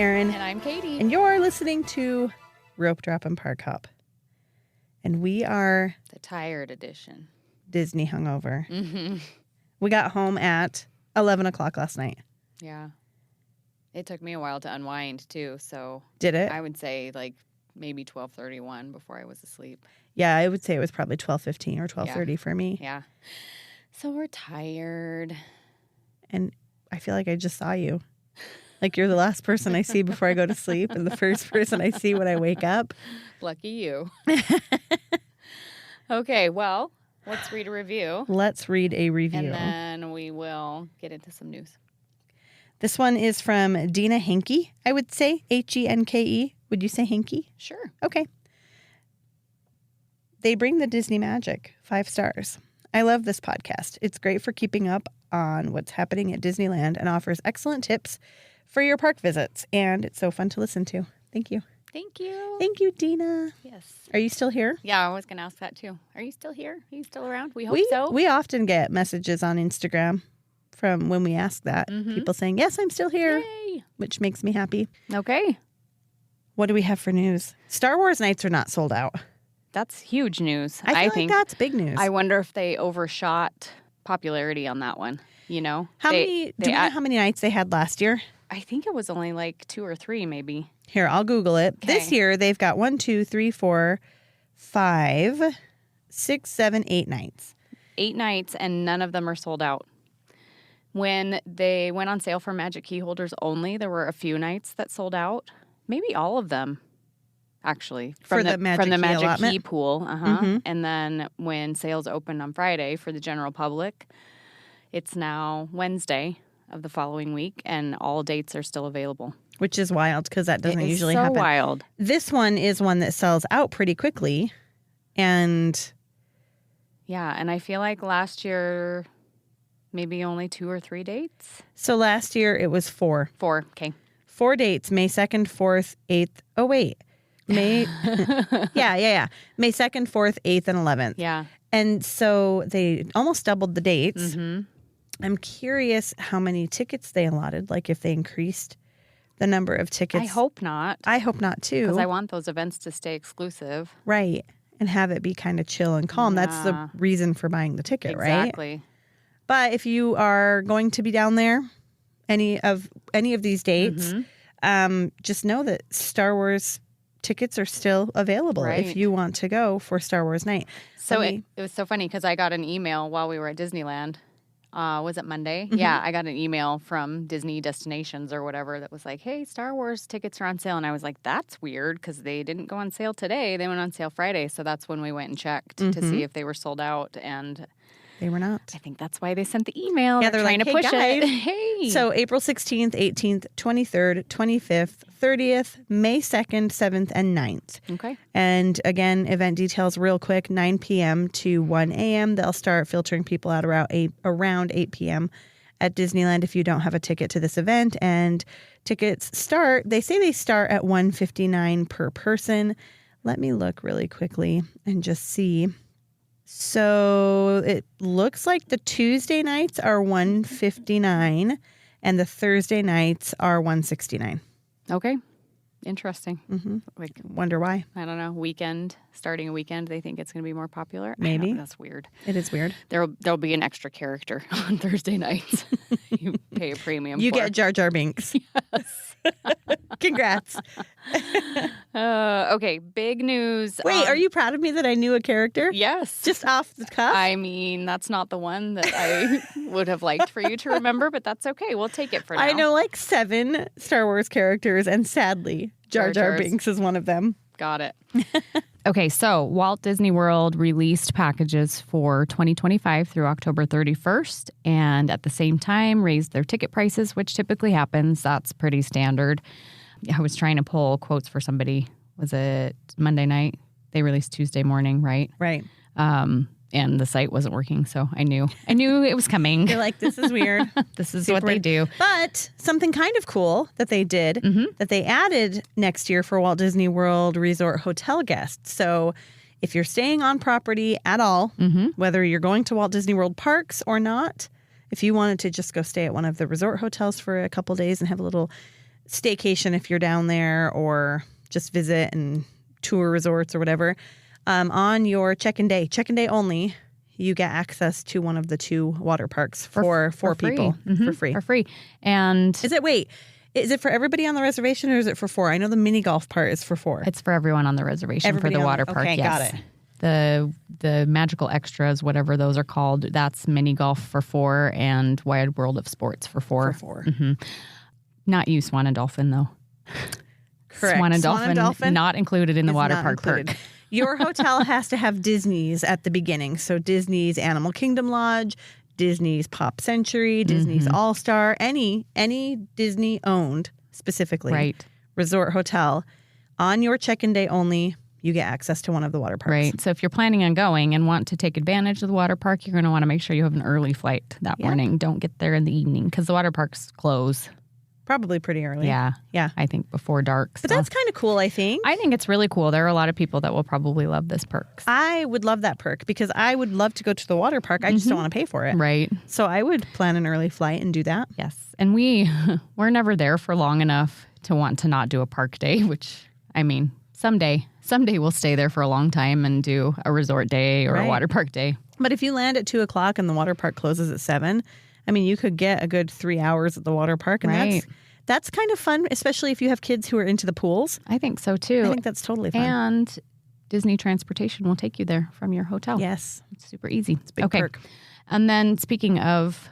Erin. And I'm Katie. And you're listening to Ropedrop Parkhop. And we are... the tired edition. Disney hungover. Mm-hmm. We got home at 11 o'clock last night. Yeah. It took me a while to unwind, too, so... Did it? I would say, like, maybe 12:31 before I was asleep. Yeah, I would say it was probably 12:15 or 12:30 for me. Yeah. So we're tired. And I feel like I just saw you. Like you're the last person I see before I go to sleep and the first person I see when I wake up. Lucky you. Okay, well, let's read a review. Let's read a review. And then we will get into some news. This one is from Dina Henke, I would say. Henke. Would you say Henke? Sure. Okay. They bring the Disney magic. 5 stars. I love this podcast. It's great for keeping up on what's happening at Disneyland and offers excellent tips for your park visits. And it's so fun to listen to. Thank you. Thank you. Thank you, Dina. Yes. Are you still here? Yeah, I was going to ask that, too. Are you still here? Are you still around? We hope so. We often get messages on Instagram from when we ask that. Mm-hmm. People saying, yes, I'm still here, Yay. which makes me happy. Okay. What do we have for news? Star Wars nights are not sold out. That's huge news. I think that's big news. I wonder if they overshot popularity on that one. You know, do we know how many nights they had last year? I think it was only like 2 or 3, maybe. Here, I'll Google it. Okay. This year, they've got 1, 2, 3, 4, 5, 6, 7, 8 nights. 8 nights, and none of them are sold out. When they went on sale for Magic Key holders only, there were a few nights that sold out. Maybe all of them, actually. From the Magic Key Key pool. Mm-hmm. And then when sales opened on Friday for the general public, it's now Wednesday of the following week, and all dates are still available. Which is wild because that doesn't usually so happen. Wild. This one is one that sells out pretty quickly. And yeah, and I feel like last year, maybe only 2 or 3 dates. So last year it was 4. 4, okay. 4 dates, May 2nd, 4th, 8th. Oh, wait. May, yeah. May 2nd, 4th, 8th, and 11th. Yeah. And so they almost doubled the dates. Mm-hmm. I'm curious how many tickets they allotted, like if they increased the number of tickets. I hope not. I hope not, too. Because I want those events to stay exclusive. Right. And have it be kind of chill and calm. Yeah. That's the reason for buying the ticket, right? Exactly. But if you are going to be down there, any of these dates, just know that Star Wars tickets are still available if you want to go for Star Wars night. So it was so funny because I got an email while we were at Disneyland. Was it Monday? Mm-hmm. Yeah, I got an email from Disney Destinations or whatever that was like, hey, Star Wars tickets are on sale. And I was like, that's weird because they didn't go on sale today. They went on sale Friday. So that's when we went and checked to see if they were sold out. And they were not. I think that's why they sent the email. Yeah, they're trying like, to push guys. it. Hey. So April 16th, 18th, 23rd, 25th, 30th, May 2nd, 7th, and 9th. Okay. And again, event details real quick, 9 p.m. to 1 a.m. They'll start filtering people out around 8 p.m. at Disneyland if you don't have a ticket to this event. And tickets start at $159 per person. Let me look really quickly and just see. So it looks like the Tuesday nights are $159 and the Thursday nights are $169. Okay. Interesting. Mm-hmm. Like, wonder why. I don't know. Starting a weekend, they think it's going to be more popular. Maybe. That's weird. It is weird. There'll be an extra character on Thursday nights. You pay a premium You for. get Jar Jar Binks. Yes. Congrats. Okay, big news. Wait, are you proud of me that I knew a character? Yes. Just off the cuff? I mean, that's not the one that I would have liked for you to remember, but that's okay. We'll take it for now. I know like 7 Star Wars characters, and sadly, Jar Jar Binks is one of them. Got it. Okay, so Walt Disney World released packages for 2025 through October 31st, and at the same time raised their ticket prices, which typically happens. That's pretty standard. I was trying to pull quotes for somebody. Was it Monday night? They released Tuesday morning, right? Right. And the site wasn't working, so I knew it was coming. You're like, this is weird. This is what they do. But something kind of cool that they did, that they added next year for Walt Disney World Resort hotel guests. So if you're staying on property at all, whether you're going to Walt Disney World parks or not, if you wanted to just go stay at one of the resort hotels for a couple days and have a little staycation if you're down there, or just visit and tour resorts or whatever. On your check-in day only, you get access to one of the 2 water parks for 4 people for free. For free. And Is it for everybody on the reservation, or is it for 4? I know the mini golf part is for 4. it's for everyone on the reservation Everybody for the on water the- park. okay, Yes. got it. The magical extras, whatever those are called, that's mini golf for 4 and Wide World of Sports for 4. For 4. Not you, Swan and Dolphin, though. Correct. Swan and Dolphin not included in the is water not park included. perk. Your hotel has to have Disney's at the beginning. So Disney's Animal Kingdom Lodge, Disney's Pop Century, Disney's All-Star, any Disney owned specifically Right. resort hotel. On your check-in day only, you get access to one of the water parks. Right. So if you're planning on going and want to take advantage of the water park, you're going to want to make sure you have an early flight that morning. Don't get there in the evening because the water parks close. Probably pretty early. Yeah. Yeah. I think before dark. But so. that's kind of cool, I think. I think it's really cool. There are a lot of people that will probably love this perk. I would love that perk because I would love to go to the water park. I just don't want to pay for it. Right. So I would plan an early flight and do that. Yes. And we're never there for long enough to want to not do a park day, which, I mean, someday we'll stay there for a long time and do a resort day or a water park day. But if you land at 2:00 and the water park closes at 7, I mean, you could get a good 3 hours at the water park. And that's kind of fun, especially if you have kids who are into the pools. I think so too. I think that's totally fun. And Disney transportation will take you there from your hotel. Yes. It's super easy. It's a big perk. And then speaking of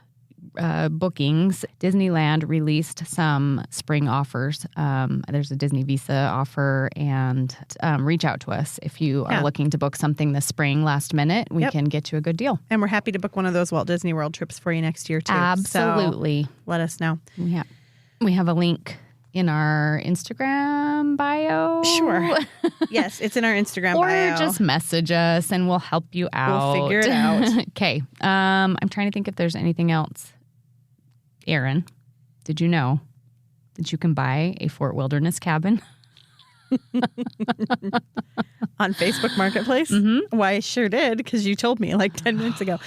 bookings, Disneyland released some spring offers. There's a Disney Visa offer, and reach out to us if you are looking to book something this spring last minute. We can get you a good deal. And we're happy to book one of those Walt Disney World trips for you next year, too. Absolutely. So let us know. Yeah. We have a link in our Instagram bio. Sure. Yes, it's in our Instagram bio. Or just message us and we'll help you out. We'll figure it out. Okay. I'm trying to think if there's anything else. Aaron, did you know that you can buy a Fort Wilderness cabin? On Facebook Marketplace? Why, I sure did, because you told me like 10 minutes ago.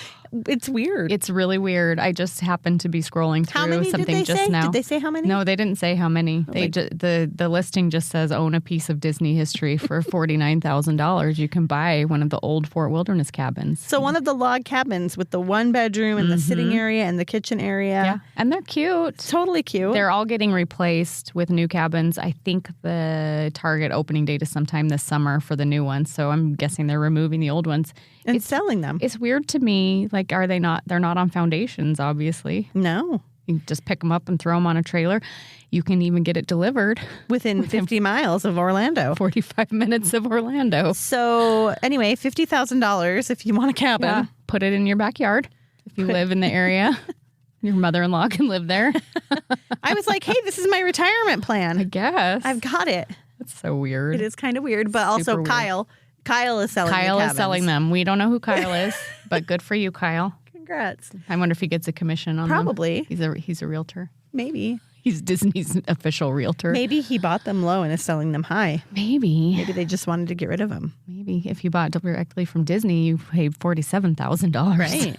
It's weird. It's really weird. I just happened to be scrolling through How many something did they just say? now. Did they say how many? No, they didn't say how many. The listing just says own a piece of Disney history for $49,000. You can buy one of the old Fort Wilderness cabins. So one of the log cabins with the 1 bedroom and the sitting area and the kitchen area. Yeah, and they're cute. Totally cute. They're all getting replaced with new cabins. I think the target opening date is sometime this summer for the new ones. So I'm guessing they're removing the old ones. and selling them. It's weird to me. Like, are they not? They're not on foundations, obviously. No. You can just pick them up and throw them on a trailer. You can even get it delivered Within 50 miles of Orlando. 45 minutes of Orlando. So anyway, $50,000 if you want a cabin. Yeah. Put it in your backyard if you live in the area. Your mother-in-law can live there. I was like, hey, this is my retirement I plan. guess. I've got it. That's so weird. It is kind of weird, but also Super weird. Kyle is selling Kyle the is selling them. We don't know who Kyle is, but good for you, Kyle. Congrats. I wonder if he gets a commission on Probably. them. He's a realtor. Maybe. He's Disney's official realtor. Maybe he bought them low and is selling them high. Maybe. Maybe they just wanted to get rid of them. Maybe if you bought directly from Disney, you paid $47,000. Right.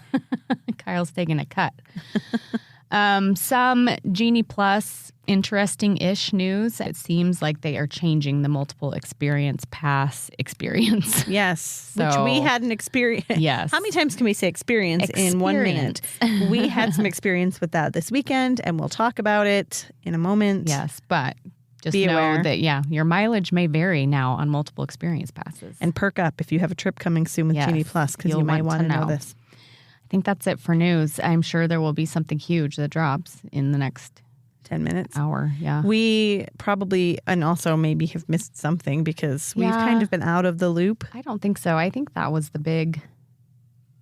Kyle's taking a cut. Some Genie Plus interesting-ish news. It seems like they are changing the multiple experience pass experience. Yes. So- which we had an experience. Yes. How many times can we say experience in 1 minute? We had some experience with that this weekend, and we'll talk about it in a moment. Yes, but just Be know aware. that, your mileage may vary now on multiple experience passes. And perk up if you have a trip coming soon with Yes, Genie Plus, because you you'll might want want to to know know. this. I think that's it for news. I'm sure there will be something huge that drops in the next 10 minutes. hour. Yeah. We probably, and also maybe have missed something because we've Yeah. kind of been out of the loop. I don't think so. I think that was the big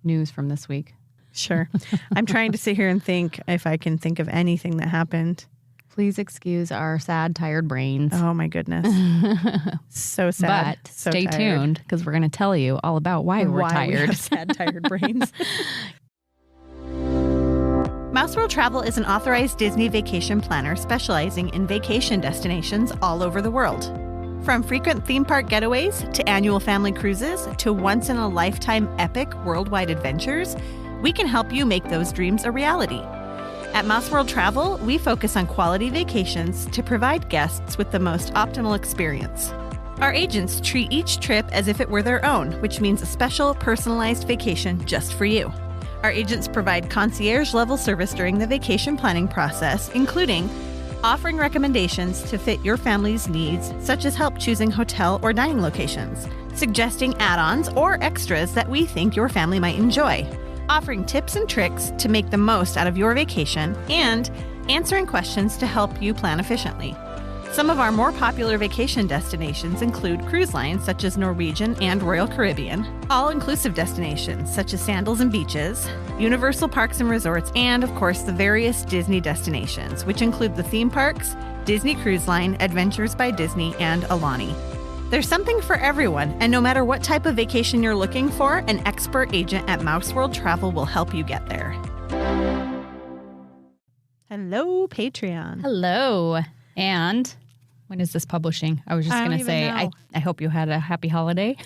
news from this week. Sure. I'm trying to sit here and think if I can think of anything that happened. Please excuse our sad, tired brains. Oh my goodness. So sad. But So stay tired. tuned because we're going to tell you all about why we're We tired. have sad, tired brains. Mouse World Travel is an authorized Disney vacation planner specializing in vacation destinations all over the world. From frequent theme park getaways to annual family cruises to once-in-a-lifetime epic worldwide adventures, we can help you make those dreams a reality. At Mouse World Travel, we focus on quality vacations to provide guests with the most optimal experience. Our agents treat each trip as if it were their own, which means a special, personalized vacation just for you. Our agents provide concierge-level service during the vacation planning process, including offering recommendations to fit your family's needs, such as help choosing hotel or dining locations, suggesting add-ons or extras that we think your family might enjoy, offering tips and tricks to make the most out of your vacation, and answering questions to help you plan efficiently. Some of our more popular vacation destinations include cruise lines such as Norwegian and Royal Caribbean, all-inclusive destinations such as Sandals and Beaches, Universal Parks and Resorts, and of course the various Disney destinations, which include the theme parks, Disney Cruise Line, Adventures by Disney, and Alani. There's something for everyone, and no matter what type of vacation you're looking for, an expert agent at Mouse World Travel will help you get there. Hello, Patreon. Hello. And when is this publishing? I was just going to say, I hope you had a happy holiday.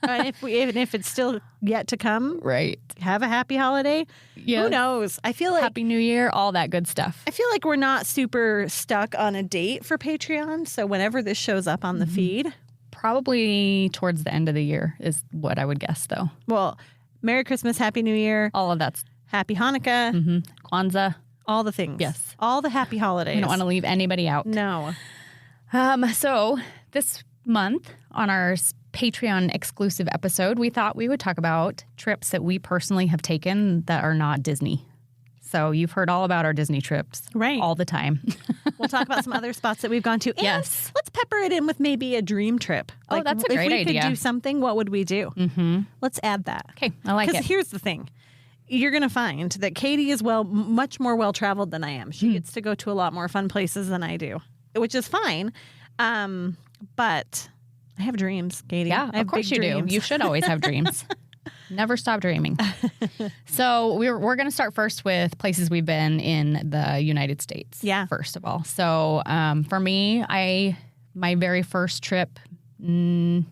Even if it's still yet to come, Right. have a happy holiday. Yeah. Who knows? I feel like Happy New Year, all that good stuff. I feel like we're not super stuck on a date for Patreon. So whenever this shows up on the feed, Probably towards the end of the year is what I would guess, though. well, Merry Christmas, Happy New Year, All of that's Happy Hanukkah, Kwanzaa. all the things. Yes. All the happy holidays. We don't want to leave anybody out. No. So this month on our Patreon exclusive episode, we thought we would talk about trips that we personally have taken that are not Disney. So you've heard all about our Disney trips Right. all the time. We'll talk about some other spots that we've gone to. And Yes. let's pepper it in with maybe a dream trip. Oh, that's a great If we idea. could do something, what would we do? Mm-hmm. Let's add that. Okay, I like Because it. here's the thing. You're going to find that Katie is much more well-traveled than I am. She gets to go to a lot more fun places than I do, which is fine. But I have dreams, Katie. Yeah, I have of course big you dreams. do. You should always have dreams. Never stop dreaming. So we're going to start first with places we've been in the United States. Yeah. First of all. So for me, my very first trip, I'm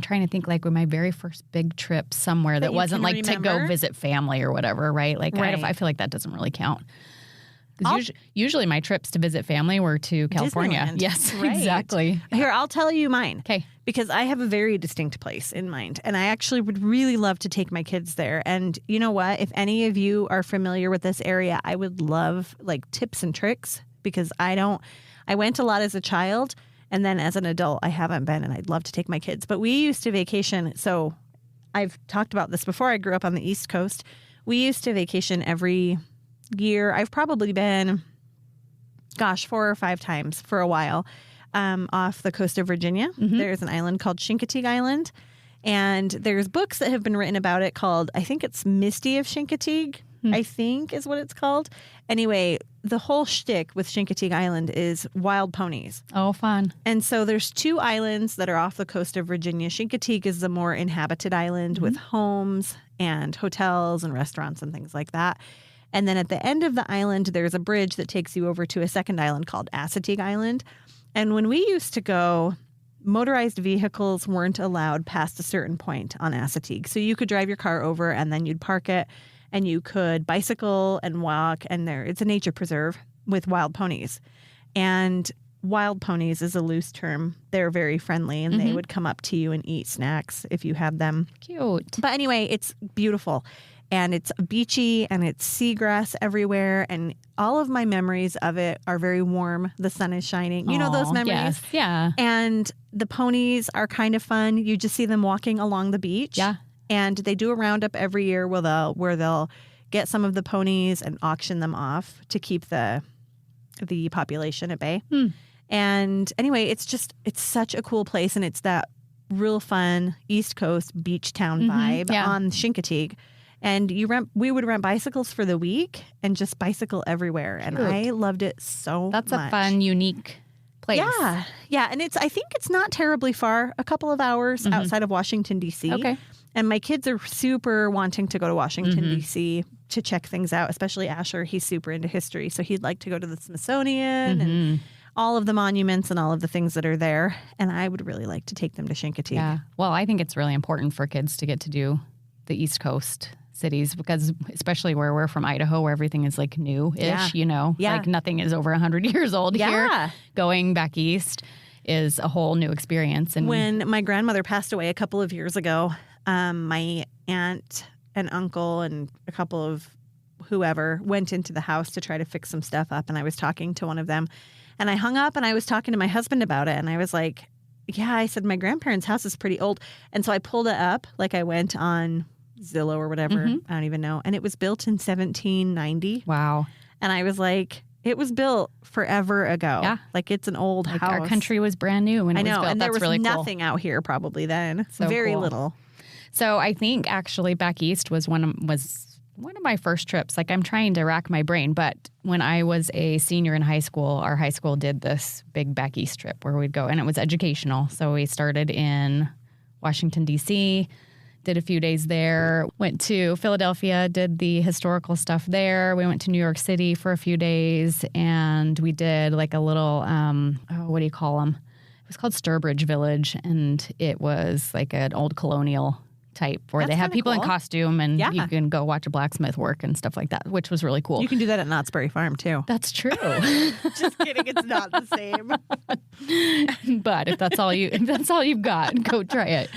trying to think like my very first big trip somewhere that you wasn't can like to remember? go visit family or whatever, right? Like Right. I feel like that doesn't really count. 'Cause usually my trips to visit family were to California. Disneyland. Yes, Right. exactly. Here, I'll tell you mine. Okay. Because I have a very distinct place in mind. And I actually would really love to take my kids there. And you know what? If any of you are familiar with this area, I would love like tips and tricks because I went a lot as a child. And then as an adult, I haven't been. And I'd love to take my kids. But we used to vacation. So I've talked about this before. I grew up on the East Coast. We used to vacation every year. I've probably been, 4 or 5 times for a while. Off the coast of Virginia. There's an island called Chincoteague Island. And there's books that have been written about it called, I think it's Misty of Chincoteague, I think is what it's called. Anyway, the whole shtick with Chincoteague Island is wild ponies. Oh, fun. And so there's 2 islands that are off the coast of Virginia. Chincoteague is the more inhabited island with homes and hotels and restaurants and things like that. And then at the end of the island, there's a bridge that takes you over to a second island called Assateague Island. And when we used to go, motorized vehicles weren't allowed past a certain point on Assateague. So you could drive your car over and then you'd park it and you could bicycle and walk. And it's a nature preserve with wild ponies. And wild ponies is a loose term. They're very friendly and they would come up to you and eat snacks if you had them. Cute. But anyway, it's beautiful. And it's beachy and it's seagrass everywhere. And all of my memories of it are very warm. The sun is shining. You know those Aw, memories? Yes. Yeah. And the ponies are kind of fun. You just see them walking along the beach. Yeah. And they do a roundup every year where they'll get some of the ponies and auction them off to keep the population at bay. And anyway, it's such a cool place. And it's that real fun East Coast beach town vibe on Chincoteague. And we would rent bicycles for the week and just bicycle everywhere. And I loved it so That's much. a fun, unique place. Yeah. Yeah. And I think it's not terribly far, a couple of hours outside of Washington, D.C. Okay. And my kids are super wanting to go to Washington, D.C. to check things out, especially Asher. He's super into history. So he'd like to go to the Smithsonian and all of the monuments and all of the things that are there. And I would really like to take them to Chincoteague. Yeah. Well, I think it's really important for kids to get to do the East Coast cities, because especially where we're from, Idaho, where everything is like new-ish, Yeah. you know, Yeah. like nothing is over 100 years old here. Going back east is a whole new experience. And when my grandmother passed away a couple of years ago, my aunt and uncle and a couple of whoever went into the house to try to fix some stuff up. And I was talking to one of them, and I hung up and I was talking to my husband about it. And I was like, yeah, I said, my grandparents' house is pretty old. And so I pulled it up, like I went on Zillow or whatever. I don't even know. And it was built in 1790. wow. And I was like, it was built forever ago. Yeah. Like it's an old Like house. our country was brand new when it was built. And there That's was really nothing out here probably then. So Very cool. little. So I think actually back east was one of my first trips. Like I'm trying to rack my brain, but when I was a senior in high school, our high school did this big back east trip where we'd go, and it was educational. So we started in Washington, D.C., did a few days there, went to Philadelphia, did the historical stuff there. We went to New York City for a few days, and we did like a little, what do you call them? It was called Sturbridge Village, and it was like an old colonial type where That's they have kinda people in cool. costume, and Yeah. you can go watch a blacksmith work and stuff like that, which was really cool. You can do that at Knott's Berry Farm too. That's true. Just kidding. It's not the same. But if that's all you've got, go try it.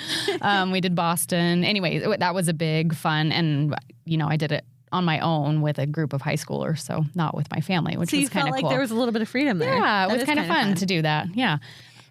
We did Boston. Anyway, that was a big fun, and I did it on my own with a group of high schoolers, so not with my family, which So was you kind felt of like cool. there was a little bit of freedom there. Yeah, it That was is kind of kinda fun to do that. Yeah.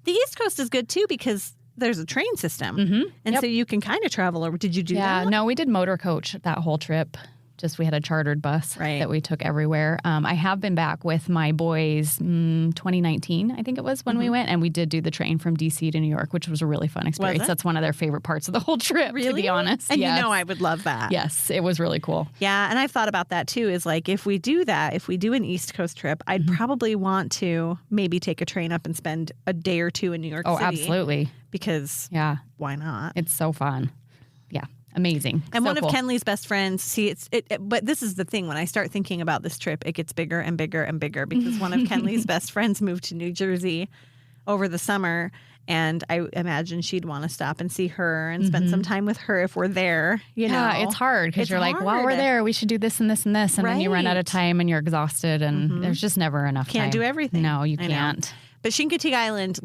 The East Coast is good too because there's a train system. And so you can kind of travel over. Did you do Yeah, that? no, we did motor coach that whole trip. Just we had a chartered bus that we took everywhere. I have been back with my boys 2019, I think it was when we went, and we did do the train from DC to New York, which was a really fun experience. it? That's one of their favorite parts of the whole trip, to be honest. And Yes. I would love that. Yes, it was really cool. Yeah, and I've thought about that too, is like if we do that, if we do an East Coast trip, I'd probably want to maybe take a train up and spend a day or two in New York Oh, City. absolutely. Because Yeah, why not? it's so fun. Yeah, amazing. And So one cool. of Kenley's best friends, but this is the thing, when I start thinking about this trip, it gets bigger and bigger and bigger because one of Kenley's best friends moved to New Jersey over the summer, and I imagine she'd want to stop and see her and spend some time with her if we're there, Yeah, it's hard because you're like, while we're there, we should do this and this and this. And then you run out of time and you're exhausted, and there's just never enough time. Can't do everything. No, you I know. can't. But Chincoteague Island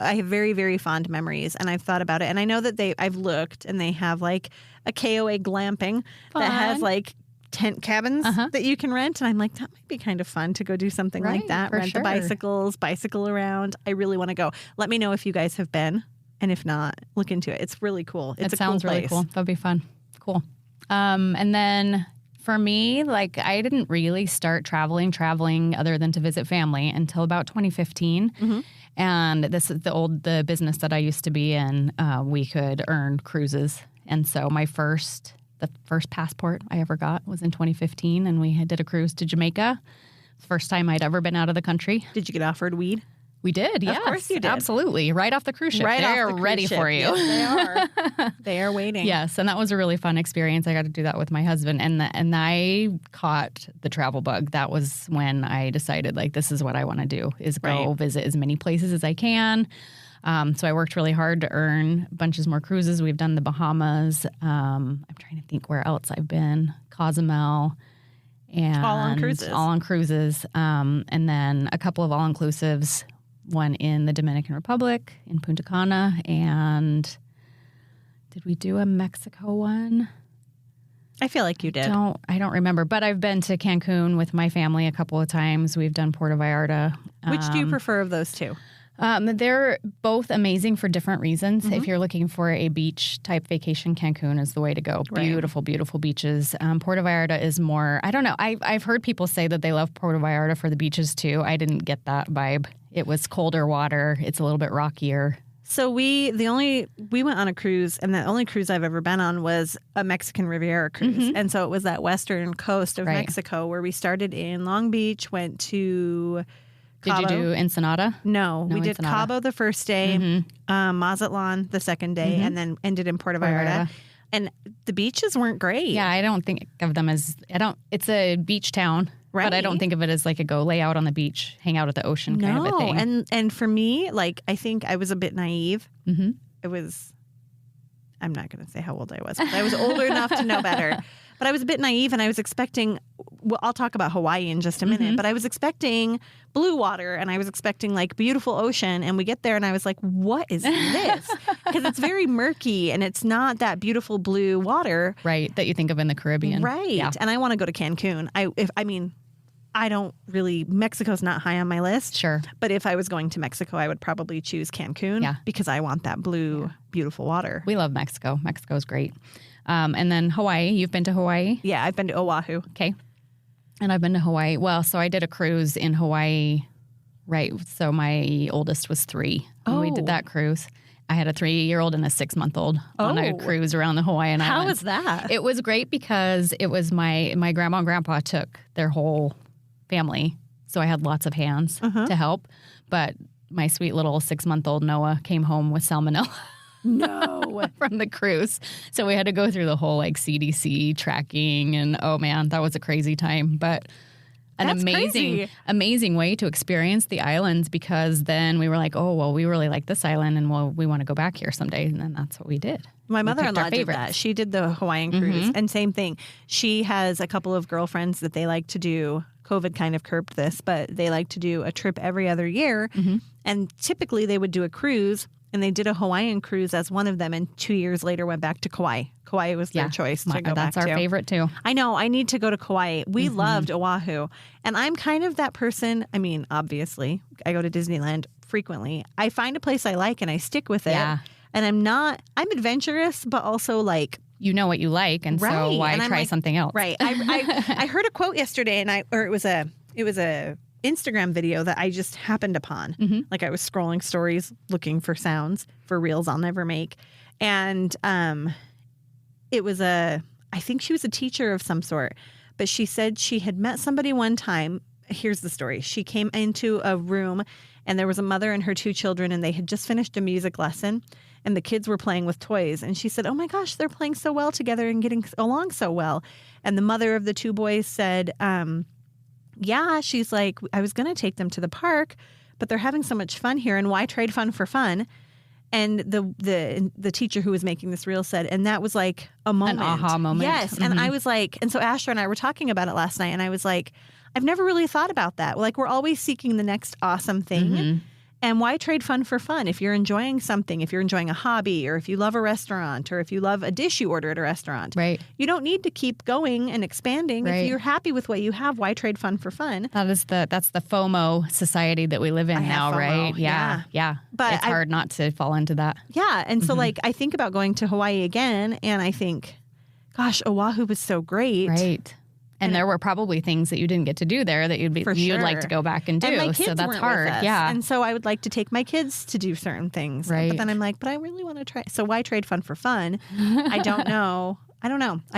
I have very, very fond memories, and I've thought about it. And I know that I've looked, and they have like a KOA glamping that has Fun. like tent cabins that you can rent. And I'm like, that might be kind of fun to go do something like Right, that. for Rent sure. the bicycle around. I really want to go. Let me know if you guys have been. And if not, look into it. It's really cool. It's It sounds cool really place. cool. That'd be fun. Cool. And then for me, like I didn't really start traveling other than to visit family until about 2015. And this is the business that I used to be in. We could earn cruises. And so the first passport I ever got was in 2015, and we did a cruise to Jamaica. First time I'd ever been out of the country. Did you get offered weed? We did, yes. Of course you did. Absolutely. Right off the cruise ship. Right off They're the cruise ready ship. for you. Yes, they are. They are waiting. Yes, and that was a really fun experience. I got to do that with my husband, and I caught the travel bug. That was when I decided, like, this is what I want to do, is go visit as many places as I can. So I worked really hard to earn bunches more cruises. We've done the Bahamas. I'm trying to think where else I've been. Cozumel. And All on cruises. All on cruises. And then a couple of all-inclusives, one in the Dominican Republic, in Punta Cana, and did we do a Mexico one? I feel like you did. I don't remember, but I've been to Cancun with my family a couple of times. We've done Puerto Vallarta. Which do you prefer of those two? They're both amazing for different reasons. If you're looking for a beach type vacation, Cancun is the way to go. Right. Beautiful, beautiful beaches. Puerto Vallarta is more, I don't know. I've heard people say that they love Puerto Vallarta for the beaches too. I didn't get that vibe. It was colder water. It's a little bit rockier. So we went on a cruise, and the only cruise I've ever been on was a Mexican Riviera cruise. And so it was that western coast of Mexico where we started in Long Beach, went to Cabo. Did you do Ensenada? No, we did Ensenada. Cabo the first day, Mazatlan the second day, and then ended in Puerto Vallarta. And the beaches weren't great. Yeah, I don't think of them as, it's a beach town. But I don't think of it as like a go lay out on the beach, hang out at the ocean kind of a thing. And for me, like, I think I was a bit naive. I'm not going to say how old I was, but I was older enough to know better. But I was a bit naive, and I was expecting, well, I'll talk about Hawaii in just a minute, but I was expecting blue water, and I was expecting like beautiful ocean, and we get there and I was like, what is this? Because it's very murky and it's not that beautiful blue water. Right, that you think of in the Caribbean. Right. Yeah. And I want to go to Cancun. I don't really, Mexico's not high on my list. Sure. But if I was going to Mexico, I would probably choose Cancun because I want that blue, beautiful water. We love Mexico. Mexico's great. And then Hawaii. You've been to Hawaii? Yeah, I've been to Oahu. Okay. And I've been to Hawaii. Well, so I did a cruise in Hawaii, right? So my oldest was 3 when we did that cruise. I had a 3-year-old and a 6-month-old on a cruise around the Hawaiian Islands. How was that? It was great because it was my grandma and grandpa took their whole family. So I had lots of hands to help. But my sweet little 6-month-old Noah came home with salmonella. No. From the cruise. So we had to go through the whole like CDC tracking, and oh man, that was a crazy time. But an amazing way to experience the islands, because then we were like, oh, well, we really like this island and we want to go back here someday. And then that's what we did. My mother-in-law did that. She did the Hawaiian cruise, and same thing. She has a couple of girlfriends that they like to do. COVID kind of curbed this, but they like to do a trip every other year. And typically they would do a cruise, and they did a Hawaiian cruise as one of them, and 2 years later went back to Kauai. Kauai was their choice to go back to. That's our favorite too. I know. I need to go to Kauai. We loved Oahu. And I'm kind of that person. I mean, obviously, I go to Disneyland frequently. I find a place I like and I stick with it. Yeah. And I'm adventurous, but also like, you know what you like, and so why try something else? Right. I heard a quote yesterday, and it was a Instagram video that I just happened upon. Like I was scrolling stories looking for sounds for reels I'll never make, and it was I think she was a teacher of some sort, but she said she had met somebody one time. Here's the story. She came into a room, and there was a mother and her 2 children, and they had just finished a music lesson. And the kids were playing with toys. And she said, oh my gosh, they're playing so well together and getting along so well. And the mother of the 2 boys said, yeah, she's like, I was going to take them to the park, but they're having so much fun here. And why trade fun for fun? And the teacher who was making this reel said, and that was like a moment. An aha moment. Yes. And I was like, and so Asher and I were talking about it last night. And I was like, I've never really thought about that. Like, we're always seeking the next awesome thing. And why trade fun for fun? If you're enjoying something, if you're enjoying a hobby, or if you love a restaurant, or if you love a dish you order at a restaurant, right? You don't need to keep going and expanding. Right. If you're happy with what you have, why trade fun for fun? That's the FOMO society that we live in now, FOMO, right? Yeah. But it's hard not to fall into that. Yeah. And so like I think about going to Hawaii again, and I think, gosh, Oahu was so great. Right. And there were probably things that you didn't get to do there that you'd like to go back and do. And my kids so that's weren't hard. With us. Yeah. And so I would like to take my kids to do certain things. Right. But then I'm like, but I really want to try. So why trade fun for fun? I don't know. I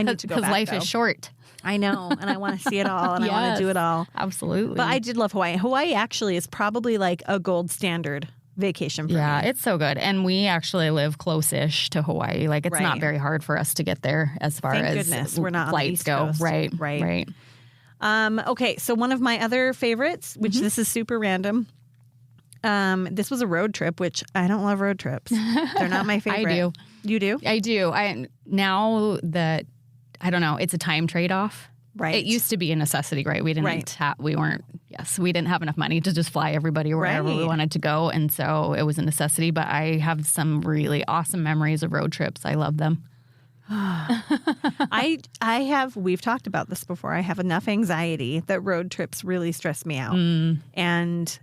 need to go back. Because life is short. I know. And I want to see it all, and I want to do it all. Absolutely. But I did love Hawaii. Hawaii actually is probably like a gold standard vacation for me. Yeah, it's so good. And we actually live close-ish to Hawaii. Like, it's not very hard for us to get there as far Thank as goodness we're not flights on the East go. Coast. Right. Okay, so one of my other favorites, which this is super random, this was a road trip, which I don't love road trips. They're not my favorite. I do. You do? I do. Now that, I don't know, it's a time trade-off. Right. It used to be a necessity, right? We didn't we didn't have enough money to just fly everybody wherever we wanted to go. And so it was a necessity, but I have some really awesome memories of road trips. I love them. We've talked about this before. I have enough anxiety that road trips really stress me out. And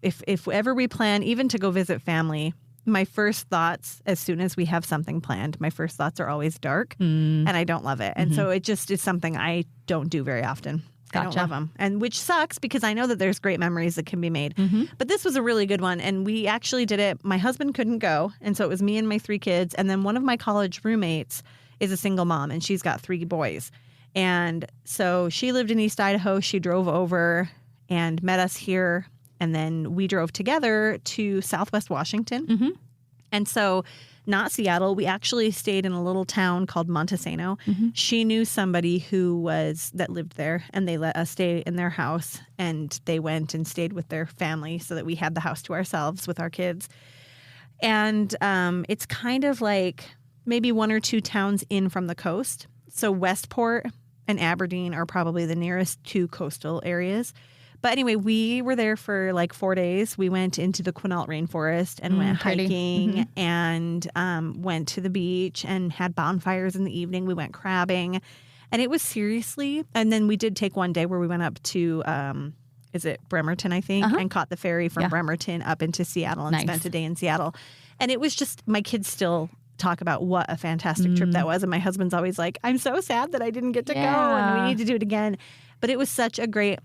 if ever we plan even to go visit family, my first thoughts, as soon as we have something planned, my first thoughts are always dark, and I don't love it. And so it just is something I don't do very often. Gotcha. I don't love them. And which sucks because I know that there's great memories that can be made. But this was a really good one. And we actually did it. My husband couldn't go. And so it was me and my 3 kids. And then one of my college roommates is a single mom, and she's got 3 boys. And so she lived in East Idaho. She drove over and met us here. And then we drove together to Southwest Washington. And so not Seattle. We actually stayed in a little town called Montesano. She knew somebody that lived there, and they let us stay in their house. And they went and stayed with their family so that we had the house to ourselves with our kids. And it's kind of like maybe 1 or 2 towns in from the coast. So Westport and Aberdeen are probably the nearest two coastal areas. But anyway, we were there for like 4 days. We went into the Quinault Rainforest and went hiking and went to the beach and had bonfires in the evening. We went crabbing. And it was seriously. And then we did take one day where we went up to, is it Bremerton, I think, and caught the ferry from Bremerton up into Seattle and spent a day in Seattle. And it was just, my kids still talk about what a fantastic trip that was. And my husband's always like, I'm so sad that I didn't get to go and we need to do it again. But it was such a great,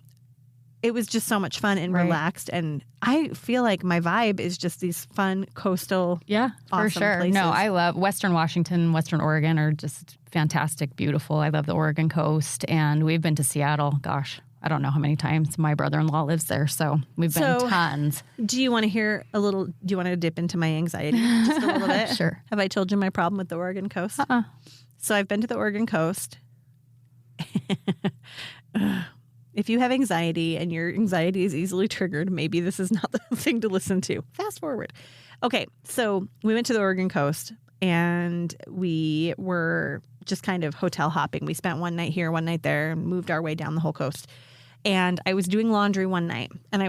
it was just so much fun and relaxed. And I feel like my vibe is just these fun coastal, awesome for sure. places. No, I love Western Washington, Western Oregon are just fantastic, beautiful. I love the Oregon coast. And we've been to Seattle, gosh, I don't know how many times. My brother-in-law lives there, so we've been tons. Do you want to hear a little, do you want to dip into my anxiety just a little bit? Sure. Have I told you my problem with the Oregon coast? So I've been to the Oregon coast. If you have anxiety and your anxiety is easily triggered, maybe this is not the thing to listen to. Fast forward. Okay, so we went to the Oregon coast and we were just kind of hotel hopping. We spent one night here, one night there, and moved our way down the whole coast. And I was doing laundry one night and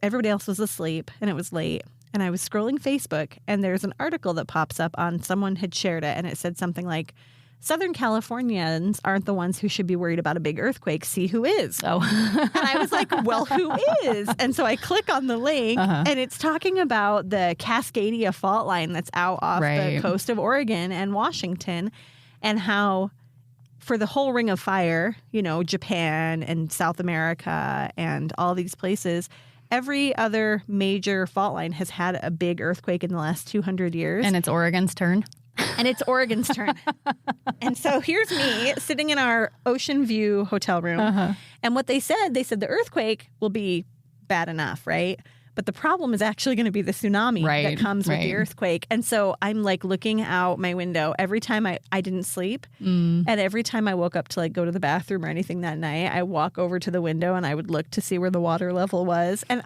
everybody else was asleep and it was late. And I was scrolling Facebook and there's an article that pops up on someone had shared it and it said something like, Southern Californians aren't the ones who should be worried about a big earthquake. See who is. Oh. And I was like, well, who is? And so I click on the link and it's talking about the Cascadia fault line that's out off the coast of Oregon and Washington and how for the whole Ring of Fire, you know, Japan and South America and all these places, every other major fault line has had a big earthquake in the last 200 years. And it's Oregon's turn. And it's Oregon's turn. And so here's me sitting in our Ocean View hotel room. And what they said the earthquake will be bad enough, right? But the problem is actually going to be the tsunami that comes with the earthquake. And so I'm like looking out my window every time I didn't sleep. And every time I woke up to like go to the bathroom or anything that night, I walk over to the window and I would look to see where the water level was. And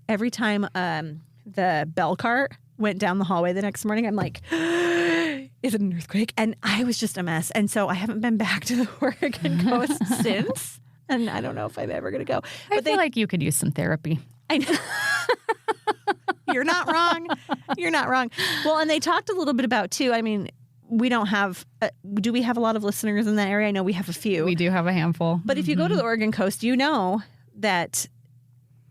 every time the bell cart went down the hallway the next morning, I'm like, is it an earthquake? And I was just a mess. And so I haven't been back to the Oregon coast since. And I don't know if I'm ever going to go. But I feel like you could use some therapy. I know. You're not wrong. You're not wrong. Well, and they talked a little bit about, too, I mean, we don't have, do we have a lot of listeners in that area? I know we have a few. We do have a handful. But if you go to the Oregon coast, you know that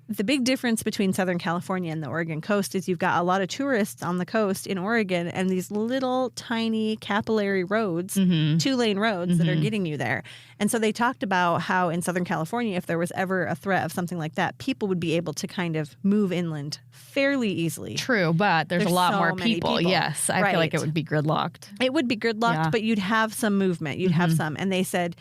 the big difference between Southern California and the Oregon coast is you've got a lot of tourists on the coast in Oregon and these little tiny capillary roads, 2-lane roads that are getting you there. And so they talked about how in Southern California, if there was ever a threat of something like that, people would be able to kind of move inland fairly easily. True, but there's a lot so more many people. Yes, I feel like it would be gridlocked. It would be gridlocked, but you'd have some movement. You'd have some. And they said,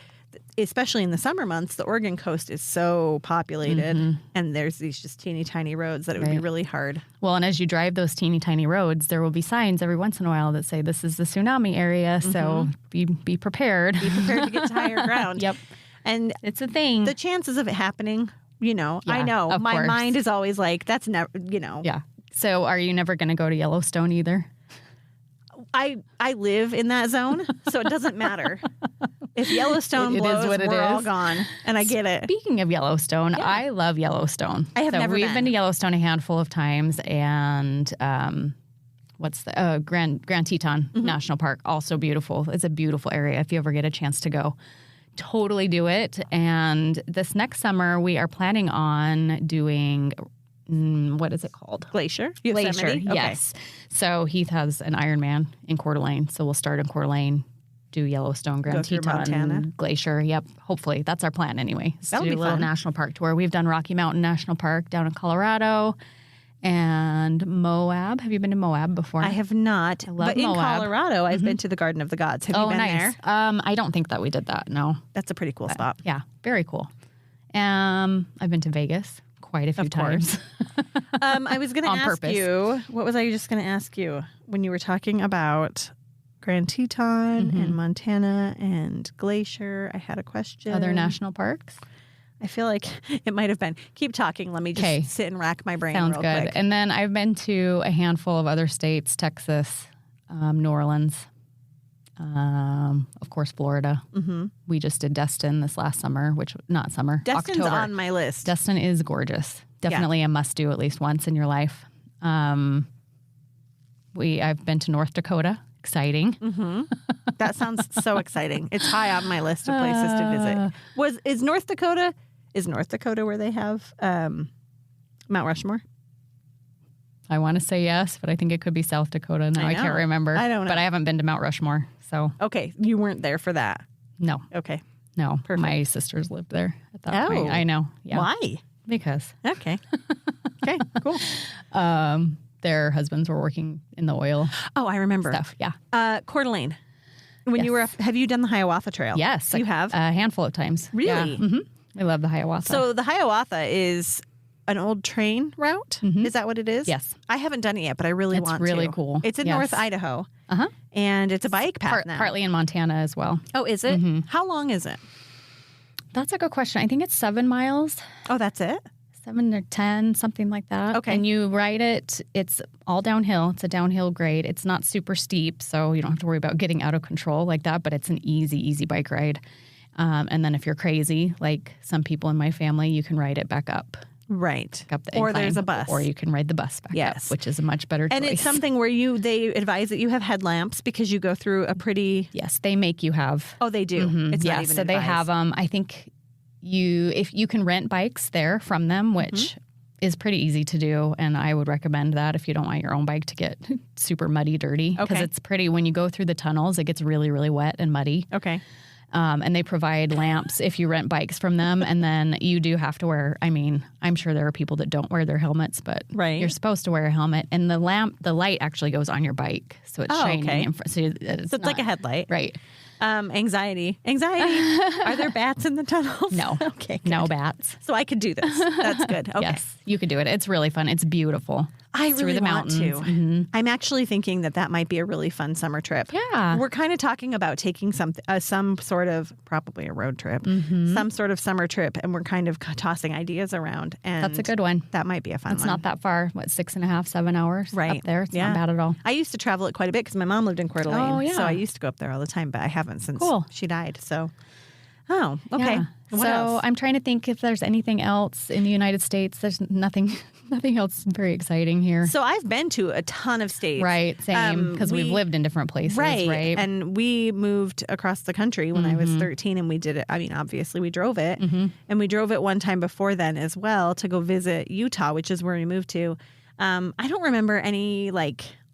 especially in the summer months, the Oregon coast is so populated and there's these just teeny tiny roads that it would be really hard. Well, and as you drive those teeny tiny roads, there will be signs every once in a while that say this is the tsunami area. So be prepared. Be prepared to get to higher ground. Yep. And it's a thing. The chances of it happening, you know, I know. My mind is always like, that's never, you know. Yeah. So are you never going to go to Yellowstone either? I live in that zone, so it doesn't matter. If Yellowstone blows, we're all gone. And I get it. Speaking of Yellowstone, I love Yellowstone. I have never We've been to Yellowstone a handful of times, and what's the Grand Teton National Park, also beautiful. It's a beautiful area if you ever get a chance to go. Totally do it. And this next summer, we are planning on doing what is it called? Glacier? Glacier, Okay. yes. So Heath has an Ironman in Coeur d'Alene, so we'll start in Coeur d'Alene, do Yellowstone, Grand Teton, Montana. Glacier. Yep, hopefully. That's our plan anyway. That'll do be a little fun. national park tour. We've done Rocky Mountain National Park down in Colorado and Moab. Have you been to Moab before? I have not. But in Moab. Colorado, I've been to the Garden of the Gods. Have you been there? I don't think that we did that, no. That's a pretty cool spot. Yeah, very cool. I've been to Vegas quite a few times. I was going to ask purpose. you, what was I just going to ask you when you were talking about Grand Teton and Montana and Glacier? I had a question. Other national parks? I feel like it might have been. Keep talking. Let me just sit and rack my brain Sounds real good. quick. And then I've been to a handful of other states, Texas, New Orleans. Of course, Florida. Mm-hmm. We just did Destin this last summer, not summer, Destin's October. on my list. Destin is gorgeous. Definitely a must do at least once in your life. I've been to North Dakota. Exciting. Mm-hmm. That sounds so exciting. It's high on my list of places to visit. Is North Dakota where they have Mount Rushmore? I want to say yes, but I think it could be South Dakota. Now I can't remember. I don't know. But I haven't been to Mount Rushmore, so. Okay, you weren't there for that. No. Okay. No. Perfect. My sisters lived there at that point. Oh. I know. Yeah. Why? Because. Okay. Okay, cool. Their husbands were working in the oil Oh, I remember. stuff. Yeah. Coeur d'Alene. When you were, have you done the Hiawatha Trail? Yes. You have? A handful of times. Really? Yeah. Mm-hmm. I love the Hiawatha. So the Hiawatha is an old train route? Mhm. Is that what it is? Yes. I haven't done it yet, but I really want to. It's really cool. It's in Yes. North Idaho. Uh-huh. And it's a bike path now. Partly in Montana as well. Oh, is it? Mhm. How long is it? That's a good question. I think it's 7 miles. Oh, that's it? 7 or 10, something like that. Okay. And you ride it, it's all downhill. It's a downhill grade. It's not super steep, so you don't have to worry about getting out of control like that, but it's an easy bike ride. And then if you're crazy, like some people in my family, you can ride it back up. Right. Up the Or incline, there's a bus. Or you can ride the bus back Yes. up, which is a much better choice. And it's something where they advise that you have headlamps because you go through a pretty... Yes, they make you have. Oh, they do. It's not even so they advised. have them. I think if you can rent bikes there from them, which is pretty easy to do, and I would recommend that if you don't want your own bike to get super muddy, dirty, because Okay. it's pretty. When you go through the tunnels, it gets really, really wet and muddy. Okay. And they provide lamps if you rent bikes from them, and then you do have to wear. I mean, I'm sure there are people that don't wear their helmets, but Right. you're supposed to wear a helmet. And the light actually goes on your bike, so it's shining okay. in front. So it's So it's like a headlight. right? Anxiety. Are there bats in the tunnels? No. Okay. No good. bats. So I could do this. That's good. Okay. Yes, you could do it. It's really fun. It's beautiful. I It's really through the want mountains. to. Mhm. I'm actually thinking that might be a really fun summer trip. Yeah. We're kind of talking about taking some sort of, probably a road trip, Mm-hmm. some sort of summer trip, and we're kind of tossing ideas around. And That's a good one. That might be a fun It's one. not that far. What, 6.5, 7 hours Right. up there? It's Yeah. not bad at all. I used to travel it quite a bit because my mom lived in Coeur d'Alene. Oh, yeah. So I used to go up there all the time, but I haven't since Cool. she died. So, oh, okay. Yeah. What so else? I'm trying to think if there's anything else in the United States. There's nothing else very exciting here. So I've been to a ton of states. Right, same, because we've lived in different places, right? And we moved across the country when I was 13 and we did it. I mean, obviously we drove it and we drove it one time before then as well to go visit Utah, which is where we moved to. I don't remember any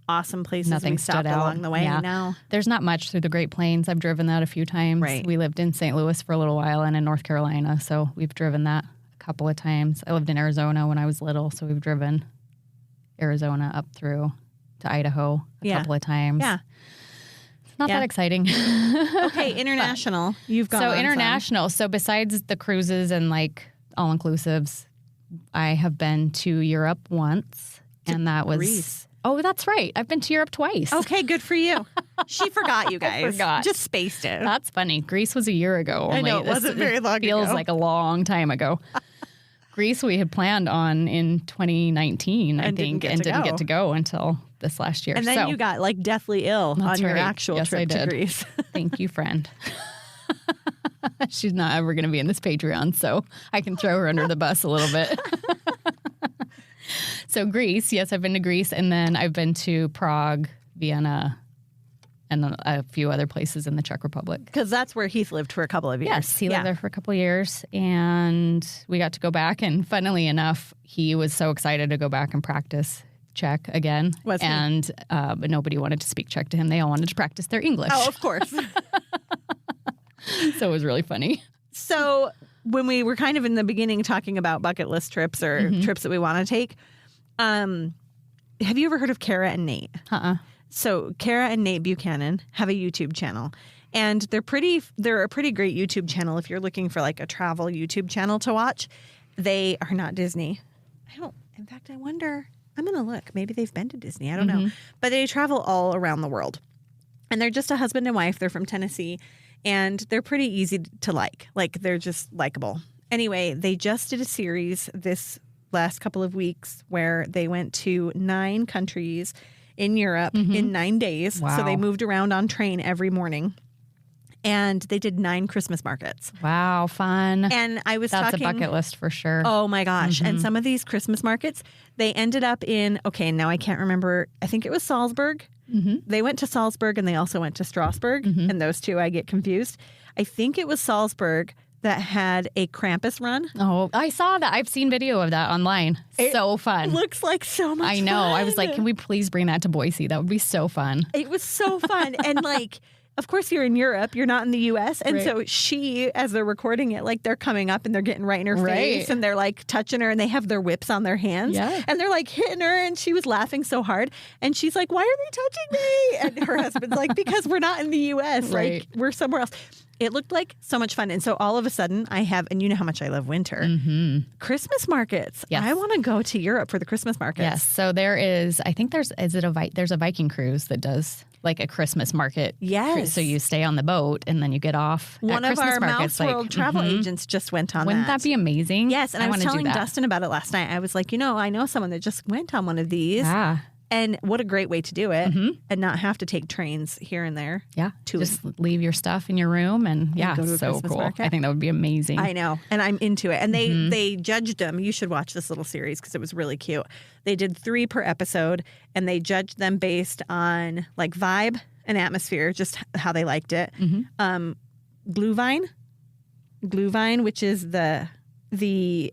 awesome places Nothing we stood stopped out. along the way. Yeah. No. There's not much through the Great Plains. I've driven that a few times. Right. We lived in St. Louis for a little while and in North Carolina, so we've driven that a couple of times. I lived in Arizona when I was little, so we've driven Arizona up through to Idaho a couple of times. Yeah. It's not that exciting. Okay, international. You've gone So on some. international. So besides the cruises and all-inclusives, I have been to Europe once, and that was Greece. Oh, that's right. I've been to Europe twice. Okay, good for you. She forgot, you guys. forgot. Just spaced it. That's funny. Greece was a year ago. I know, only. it wasn't very long feels ago. like a long time ago. Greece we had planned on in 2019, I And think, didn't and get to didn't go. get to go until this last year. And then so, you got deathly ill on your right. actual Yes, trip I to did. Greece. thank you, friend. She's not ever going to be in this Patreon, so I can throw her under the bus a little bit. So Greece, yes, I've been to Greece, and then I've been to Prague, Vienna, and a few other places in the Czech Republic. Because that's where Heath lived for a couple of years. Yes, he lived there for a couple of years, and we got to go back. And funnily enough, he was so excited to go back and practice Czech again. Was he? And but nobody wanted to speak Czech to him. They all wanted to practice their English. Oh, of course. So it was really funny. So when we were kind of in the beginning talking about bucket list trips or trips that we want to take, have you ever heard of Kara and Nate? So Kara and Nate Buchanan have a YouTube channel, and they're a pretty great YouTube channel if you're looking for a travel YouTube channel to watch. They are not Disney. In fact, I wonder, I'm going to look. Maybe they've been to Disney. I don't know. But they travel all around the world. And they're just a husband and wife. They're from Tennessee, and they're pretty easy to like. They're just likable. Anyway, they just did a series this last couple of weeks where they went to 9 countries in Europe in 9 days. Wow. So they moved around on train every morning. And they did 9 Christmas markets. Wow, fun. And I was That's talking... a bucket list for sure. Oh my gosh. And some of these Christmas markets, they ended up in, okay, now I can't remember. I think it was Salzburg. They went to Salzburg and they also went to Strasbourg. And those two, I get confused. I think it was Salzburg that had a Krampus run. Oh, I saw that. I've seen video of that online. So fun. Looks like so much I know. fun. I was like, can we please bring that to Boise? That would be so fun. It was so fun. And like... Of course, you're in Europe. You're not in the U.S. And so she, as they're recording it, like they're coming up and they're getting right in her face and they're like touching her and they have their whips on their hands. Yeah. And they're like hitting her and she was laughing so hard. And she's like, why are they touching me? And her husband's like, because we're not in the U.S. Like we're somewhere else. It looked like so much fun. And so all of a sudden I have, and you know how much I love winter, Christmas markets. Yes. I want to go to Europe for the Christmas markets. Yes. So there is, I think there's a Viking cruise that does like a Christmas market. Yes. So you stay on the boat and then you get off. One at of Christmas our markets, Mouse World travel agents just went on Wouldn't that be amazing? Yes, and I was wanna do telling that. Dustin about it last night. I was like, I know someone that just went on one of these. Yeah. And what a great way to do it and not have to take trains here and there. Yeah. Just leave your stuff in your room and go to a so Christmas cool. market. I think that would be amazing. I know. And I'm into it. And they judged them. You should watch this little series because it was really cute. They did 3 per episode and they judged them based on like vibe and atmosphere, just how they liked it. Glühwein, which is the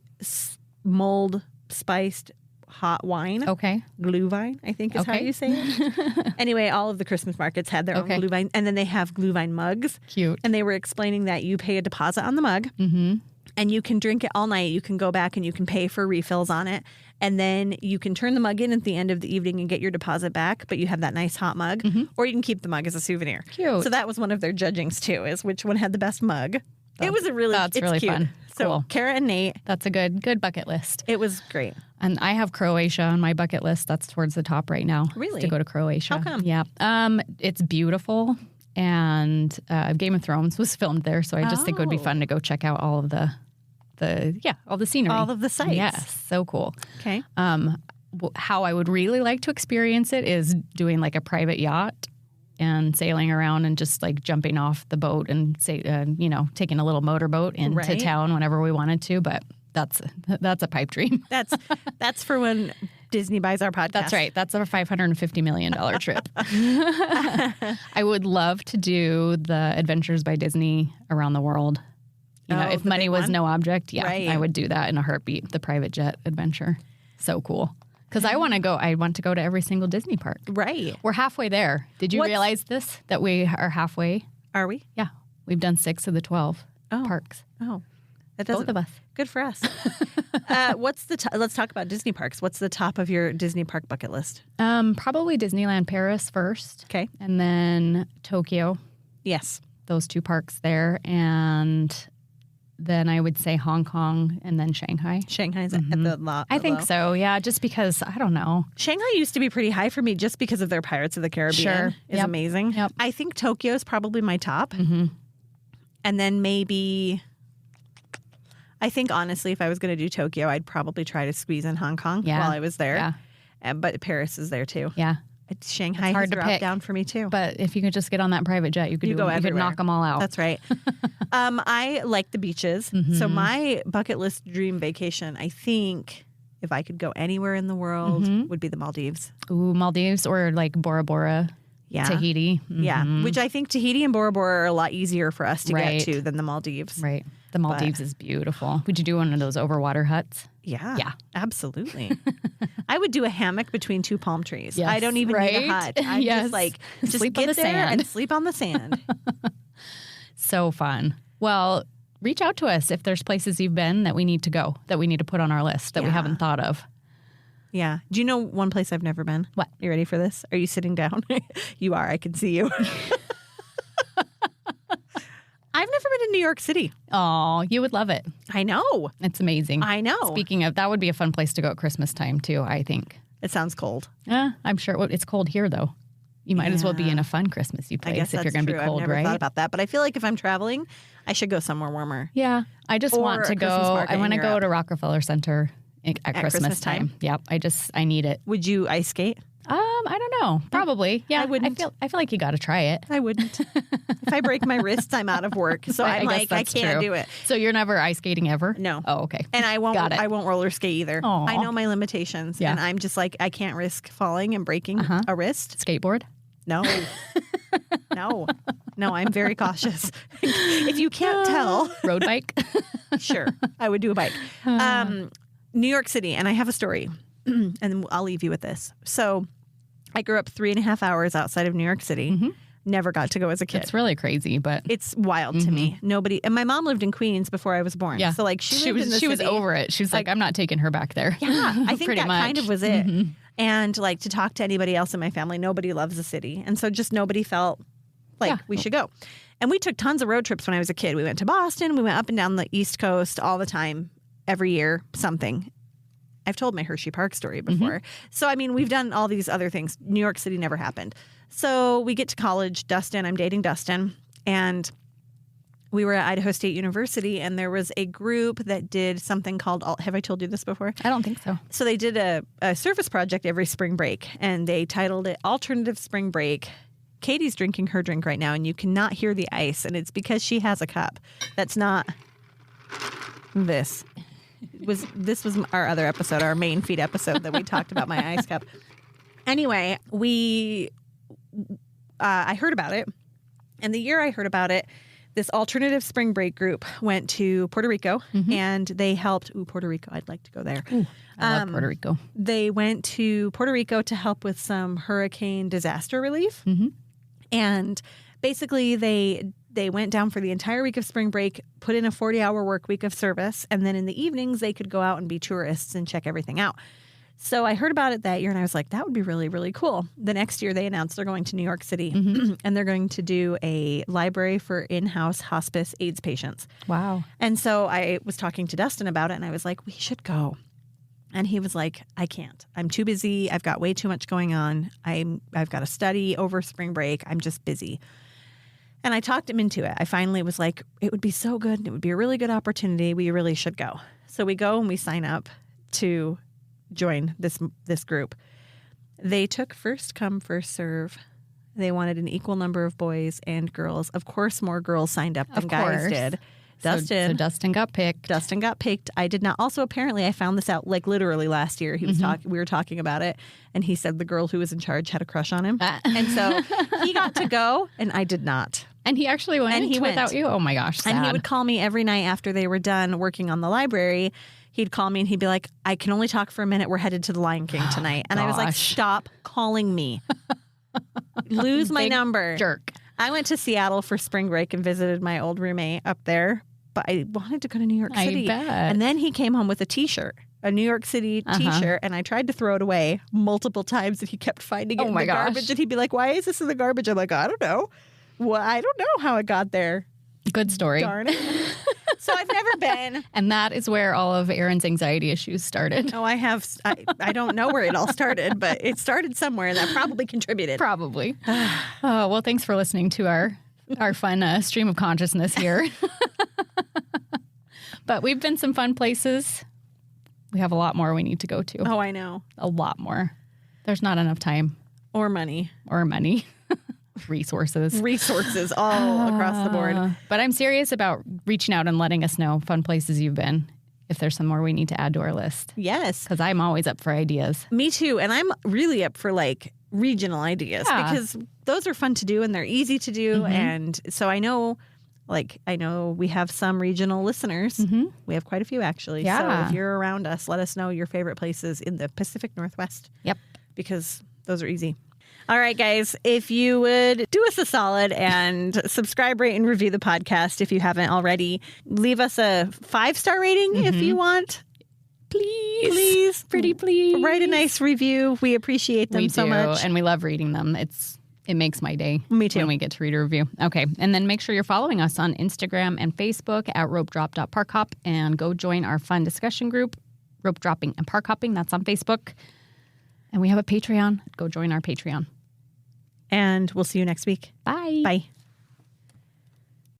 mold spiced hot wine. Okay. Glühwein, I think is how you say it. Anyway, all of the Christmas markets had their own Glühwein. And then they have Glühwein mugs. Cute. And they were explaining that you pay a deposit on the mug and you can drink it all night. You can go back and you can pay for refills on it. And then you can turn the mug in at the end of the evening and get your deposit back, but you have that nice hot mug. Or you can keep the mug as a souvenir. Cute. So that was one of their judgings too, is which one had the best mug. It was That's really cute. fun. So Cool. Kara and Nate. That's a good bucket list. It was great. And I have Croatia on my bucket list. That's towards the top right now. Really? To go to Croatia. How come? Yeah. It's beautiful. And Game of Thrones was filmed there. So I just think it would be fun to go check out all of the scenery. All of the sites. Yes. So cool. Okay. How I would really like to experience it is doing like a private yacht and sailing around and just like jumping off the boat and taking a little motorboat into town whenever we wanted to. But that's a pipe dream. That's for when Disney buys our podcast. That's right. That's our $550 million trip. I would love to do the Adventures by Disney around the world. If money was no object, I would do that in a heartbeat. The private jet adventure. So cool. Because I want to go to every single Disney park. Right. We're halfway there. Did you realize this? That we are halfway? Are we? Yeah. We've done 6 of the 12 parks. Oh. Both of us. Good for us. Let's talk about Disney parks. What's the top of your Disney park bucket list? Probably Disneyland Paris first. Okay. And then Tokyo. Yes. Those 2 parks there. And then I would say Hong Kong and then Shanghai. Shanghai's at the lot. I think so, yeah, just because, I don't know. Shanghai used to be pretty high for me just because of their Pirates of the Caribbean. Is amazing. Yep. I think Tokyo is probably my top. And then maybe, I think honestly, if I was going to do Tokyo, I'd probably try to squeeze in Hong Kong while I was there. Yeah. But Paris is there too. Yeah. Shanghai hard has to dropped pick. Down for me too. But if you could just get on that private jet, you could knock them all out. That's right. I like the beaches. So my bucket list dream vacation, I think if I could go anywhere in the world, would be the Maldives. Ooh, Maldives or like Bora Bora, Tahiti. Yeah, which I think Tahiti and Bora Bora are a lot easier for us to get to than the Maldives. Right. The Maldives is beautiful. Would you do one of those overwater huts? Yeah, absolutely. I would do a hammock between 2 palm trees. Yes, I don't even need a hut. I'm just sleep get on the there sand and sleep on the sand. So fun. Well, reach out to us if there's places you've been that we need to go, that we need to put on our list that we haven't thought of. Yeah. Do you know one place I've never been? What? You ready for this? Are you sitting down? You are. I can see you. I've never been to New York City. Oh, you would love it. I know. It's amazing. I know. Speaking of, that would be a fun place to go at Christmas time too, I think. It sounds cold. I'm sure it's cold here though. You might as well be in a fun Christmassy place if you're going to be cold, I've never right? thought about that, but I feel like if I'm traveling, I should go somewhere warmer. Yeah. I just want to go. I want to go to Rockefeller Center at Christmas time. Yep. I need it. Would you ice skate? I don't know. Probably. Yeah. I wouldn't. I feel like you got to try it. I wouldn't. If I break my wrists, I'm out of work. So I'm like, I can't do it. So you're never ice skating ever? No. Oh, okay. And I won't. Got it. I won't roller skate either. Aw. I know my limitations, and I'm just like, I can't risk falling and breaking a wrist. Skateboard? No. No. I'm very cautious. If you can't tell, Road bike? sure, I would do a bike. New York City, and I have a story, and I'll leave you with this. So, I grew up 3.5 hours outside of New York City. Never got to go as a kid. It's really crazy, but it's wild to me. Nobody, and my mom lived in Queens before I was born. Yeah. So like she was over it. She was like, I'm not taking her back there. Yeah, I think that much. kind of was it. And like to talk to anybody else in my family, nobody loves the city, and so just nobody felt like we should go. And we took tons of road trips when I was a kid. We went to Boston. We went up and down the East Coast all the time, every year, something. I've told my Hershey Park story before. So, I mean, we've done all these other things. New York City never happened. So we get to college, I'm dating Dustin, and we were at Idaho State University, and there was a group that did something called, have I told you this before? I don't think so. So they did a service project every spring break, and they titled it Alternative Spring Break. Katie's drinking her drink right now, and you cannot hear the ice, and it's because she has a cup. That's not this. This was our other episode, our main feed episode that we talked about my ice cup. Anyway, I heard about it, and the year I heard about it, this alternative spring break group went to Puerto Rico, and they helped. Puerto Rico! I'd like to go there. I love Puerto Rico. They went to Puerto Rico to help with some hurricane disaster relief, and basically they went down for the entire week of spring break, put in a 40-hour work week of service, and then in the evenings they could go out and be tourists and check everything out. So I heard about it that year, and I was like, that would be really, really cool. The next year they announced they're going to New York City, and they're going to do a library for in-house hospice AIDS patients. Wow. And so I was talking to Dustin about it, and I was like, we should go. And he was like, I can't. I'm too busy. I've got way too much going on. I've got to study over spring break. I'm just busy. And I talked him into it. I finally was like, it would be so good. It would be a really good opportunity. We really should go. So we go and we sign up to join this group. They took first come, first serve. They wanted an equal number of boys and girls. Of course, more girls signed up than guys did. So Dustin got picked. Dustin got picked. I did not. Also, apparently, I found this out like literally last year. He was we were talking about it, and he said the girl who was in charge had a crush on him, and so he got to go, and I did not. And he actually went. And he went without you. Oh my gosh! Sad. And he would call me every night after they were done working on the library. He'd call me and he'd be like, "I can only talk for a minute. We're headed to the Lion King tonight." And I was like, "Stop calling me. Lose my number, jerk." I went to Seattle for spring break and visited my old roommate up there. But I wanted to go to New York City. I bet. And then he came home with a T-shirt, a New York City T-shirt, and I tried to throw it away multiple times, and he kept finding it in the garbage. And he'd be like, "Why is this in the garbage?" I'm like, "I don't know. Well, I don't know how it got there." Good story. Darn it. So I've never been. And that is where all of Erin's anxiety issues started. Oh, I don't know where it all started, but it started somewhere, and that probably contributed. Probably. Well, thanks for listening to our fun stream of consciousness here. But we've been some fun places. We have a lot more we need to go to. Oh, I know. A lot more. There's not enough time. Or money. Resources all across the board. But I'm serious about reaching out and letting us know fun places you've been, if there's some more we need to add to our list. Yes. Because I'm always up for ideas. Me too. And I'm really up for like regional ideas because those are fun to do and they're easy to do. And so I know we have some regional listeners. We have quite a few, actually. Yeah. So if you're around us, let us know your favorite places in the Pacific Northwest. Yep. Because those are easy. All right, guys, if you would do us a solid and subscribe, rate, and review the podcast if you haven't already. Leave us a 5-star rating if you want. Please. Pretty please. Write a nice review. We appreciate them so much. And we love reading them. It makes my day. Me too. When we get to read a review. Okay. And then make sure you're following us on Instagram and Facebook at Ropedrop.Parkhop, and go join our fun discussion group, Rope Dropping and Park Hopping. That's on Facebook. And we have a Patreon. Go join our Patreon. And we'll see you next week. Bye. Bye.